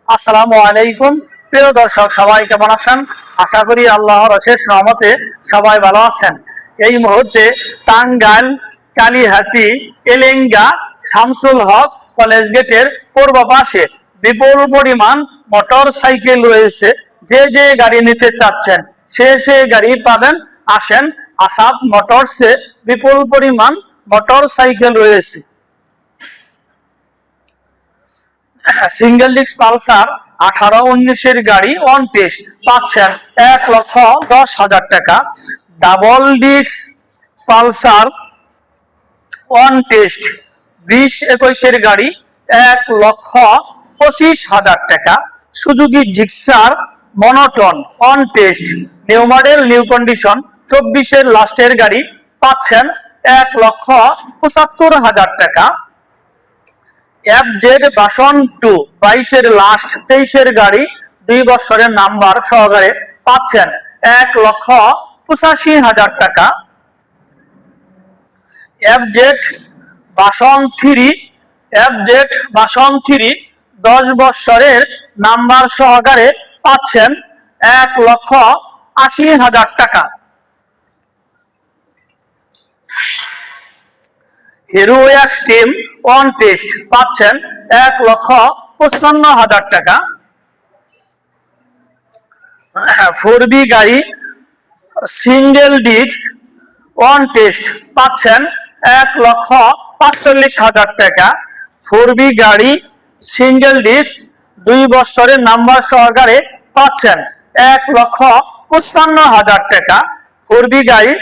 আসসালামু আলাইকুম। প্রিয় দর্শক, সবাই কেমন আছেন? আশা করি আল্লাহর অশেষ রহমতে সবাই ভালো আছেন। এই মুহূর্তে টাঙ্গাইল কালীহাতি এলেঙ্গা শামসুল হক কলেজ গেটের পূর্ব পাশে বিপুল পরিমাণ মোটর সাইকেল রয়েছে। যে যে গাড়ি নিতে চাচ্ছেন সে গাড়ি পাবেন। আসেন, আসাদ মোটরসে বিপুল পরিমাণ মোটর সাইকেল রয়েছে। সিঙ্গেল ডিস্ক পালসার 18-19 গাড়ি অন টেস্ট পাচ্ছেন 1,10,000 টাকা। Double disc Pulsar on test 20-21 গাড়ি 1,25,000 টাকা। Suzuki Gixxer monotone on test new model new condition 24-এর লাস্টের গাড়ি পাচ্ছেন 1,75,000 টাকা। FZ ভার্সন 2 22-এর লাস্ট 23-এর গাড়ি 2 বছরের নাম্বার সহকারে পাচ্ছেন 1,85,000 টাকা। FZ ভার্সন 3 10 বছরের নাম্বার সহকারে পাচ্ছেন 1,80,000 টাকা। হিরো এক্সট্রিম অন টেস্ট পাচ্ছেন 1,55,000 টাকা। 4B গাড়ি সিঙ্গেল ডিস্ক অন টেস্ট পাচ্ছেন 1,45,000 টাকা। 4B গাড়ি সিঙ্গেল ডিস্ক 2 বছরের নাম্বার সহকারে পাচ্ছেন 1,55,000 টাকা। 4B গাড়ি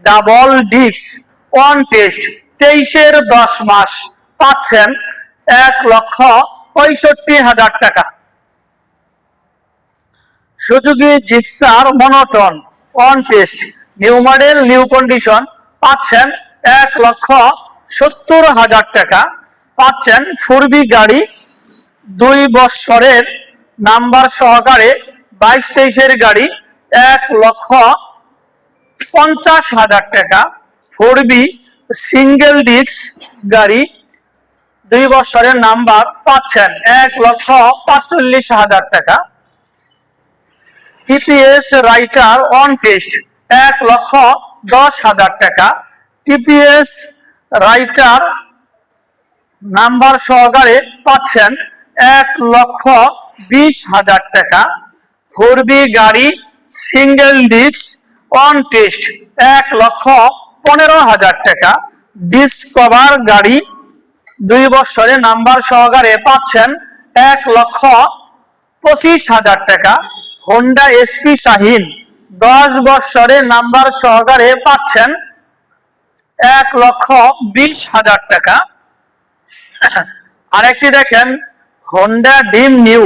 ডাবল ডিস্ক অন টেস্ট 23-এর 10 মাস পাচ্ছেন 1,65,000 টাকা। Suzuki Gixxer monotone on test new model new condition পাচ্ছেন 1,70,000 টাকা। পাচ্ছেন 4B গাড়ি 2 বছরের নাম্বার সহকারে 22-23-এর গাড়ি 1,50,000 টাকা। 4B সিঙ্গেল ডিস্ক গাড়ি 2 বছরের নাম্বার পাচ্ছেন 1,45,000 টাকা। TPS রাইটার অন টেস্ট 1,10,000 টাকা। TPS রাইটার নাম্বার সহকারে পাচ্ছেন 1,20,000 টাকা। 4B গাড়ি সিঙ্গেল ডিস্ক অন টেস্ট 1,15,000 টাকা। ডিসকভার গাড়ি 2 বছরের নাম্বার সহকারে পাচ্ছেন 1,25,000 টাকা। হোন্ডা SP শাহিন 10 বছরের নাম্বার সহকারে পাচ্ছেন 1,20,000 টাকা। আরেকটি দেখেন, Honda dream new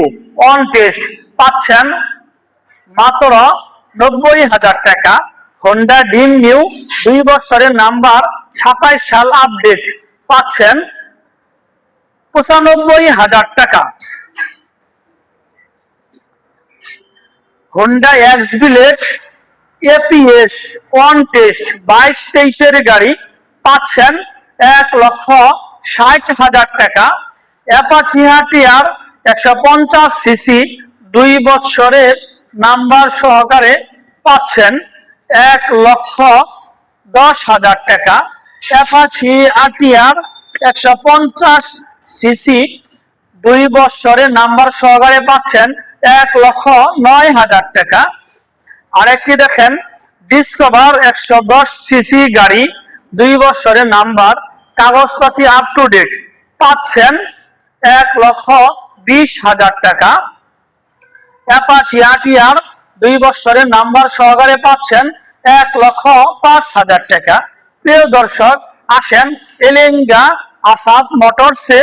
on test পাচ্ছেন মাত্র 90,000 টাকা। হোন্ডা ড্রিম নিউ 2 বছরের নাম্বার 27 সাল আপডেট পাচ্ছেন 95,000 টাকা। Honda X blade APS on test 22-23-এর গাড়ি পাচ্ছেন 1,60,000 টাকা। অ্যাপাচি হাতিয়ার 150 সিসি 2 বছরের নাম্বার সহকারে পাচ্ছেন 1,10,000 টাকা। অ্যাপাচি হাতিয়ার 150 সিসি 2 বছরের নাম্বার সহকারে পাচ্ছেন 1,09,000 টাকা। আরেকটি দেখেন, ডিসকভার 110 সিসি গাড়ি 2 বছরের নাম্বার কাগজপাতি আপ টু ডেট পাচ্ছেন 1,20,000 টাকা। অ্যাপাচি হাতিয়ার 2 বছরের নাম্বার সহকারে পাচ্ছেন 1,05,000 টাকা। প্রিয় দর্শক, আসেন এলেঙ্গা আসাদ মোটরসে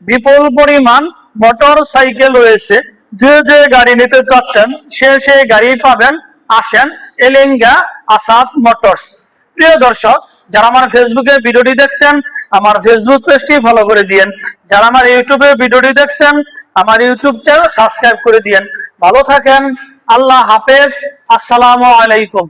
বিপুল পরিমাণ মোটর সাইকেল রয়েছে। যে যে গাড়ি নিতে চাচ্ছেন সে গাড়ি পাবেন। আসেন এলেঙ্গা আসাদ মোটরস। প্রিয় দর্শক, যারা আমার ফেসবুকে ভিডিওটি দেখছেন আমার ফেসবুক পেজটি ফলো করে দিয়েন। যারা আমার ইউটিউবে ভিডিওটি দেখছেন আমার ইউটিউব চ্যানেল সাবস্ক্রাইব করে দিয়েন। ভালো থাকেন, আল্লাহ হাফেজ, আসসালামু আলাইকুম।